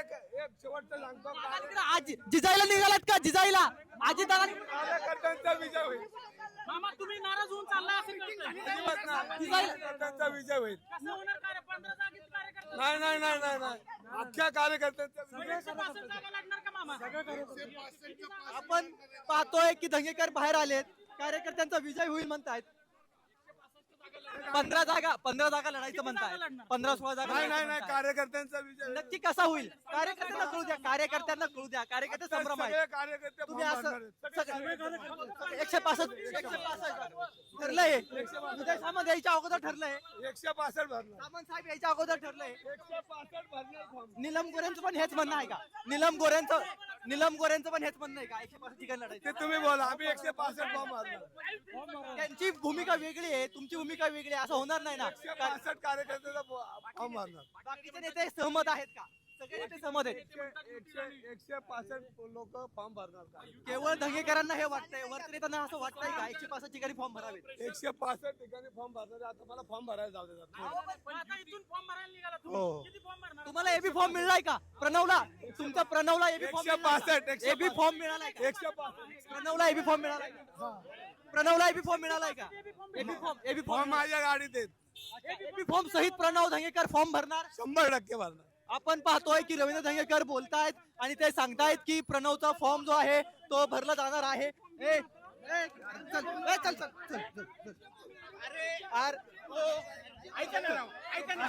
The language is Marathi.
एक शेवटचं सांगतो, आज जिजाईला निघालात का? जिजाईला आजी दादा कार्यकर्त्यांचा विजय होईल. मामा तुम्ही नाराज होऊन चालला असं कळतंय. कार्यकर्त्यांचा विजय होईल. कसं होणार 15 जागेत कार्यकर्ते? नाही नाही नाही नाही नाही अख्ख्या कार्यकर्त्यांचा विजय. 165 जागा लागणार का मामा? आपण पाहतोय की दंगेकर बाहेर आलेत, कार्यकर्त्यांचा विजय होईल म्हणतायत. 15 जागा लढायचं म्हणतायत. 15-16 जागा नाही नाही लढायचं नाही म्हणतायत. कार्यकर्त्यांचा विजय होईल. नक्की कसा होईल? कार्यकर्त्यांना कळू द्या, कार्यकर्ते संभ्रम आहे. सगळे कार्यकर्ते तुम्ही फॉर्म असं भरणार आहेत. 165 ठरलंय. उदय सामंत यायच्या अगोदर ठरलंय. 165 भरणार. सामंत साहेब यायच्या अगोदर ठरलंय. 165 भरणार फॉर्म. नीलम गोरेंचं पण हेच म्हणणं आहे का? नीलम गोरेंचं पण हेच म्हणणं आहे का? 165 ठिकाणी लढायचं. ते तुम्ही बोला, आम्ही 165 फॉर्म भरणार. त्यांची भूमिका वेगळी आहे, तुमची भूमिका वेगळी आहे, असं होणार नाही ना. 165 कार्यकर्त्याचा फॉर्म भरणार. बाकीचे नेते सहमत आहेत का? सगळे नेते सहमत आहेत. 165 लोक फॉर्म भरणार. केवळ दंगेकरांना हे वाटतंय, वरती नेत्यांना असं वाटतंय का 165 ठिकाणी फॉर्म भरावेत? 165 ठिकाणी फॉर्म भरणार. आता मला फॉर्म भरायला जाऊ दे जरा. पण आता इथून फॉर्म भरायला निघाला हो. तू. किती फॉर्म भरणार? तुम्हाला एबी फॉर्म मिळालाय का? प्रणवला तुमचा प्रणवला एबी फॉर्म 165. एबी फॉर्म मिळालाय का? 165 प्रणवला एबी फॉर्म मिळालाय का? प्रणवला एबी फॉर्म मिळालाय का? एबी फॉर्म फॉर्म माझ्या गाडीत आहेत. एबी फॉर्म सहित प्रणव दंगेकर फॉर्म भरणार. 100% भरणार. आपण पाहतोय की रवींद्र दंगेकर बोलतायत आणि ते सांगतायत की प्रणवचा फॉर्म जो आहे तो भरला जाणार आहे. ऐका ना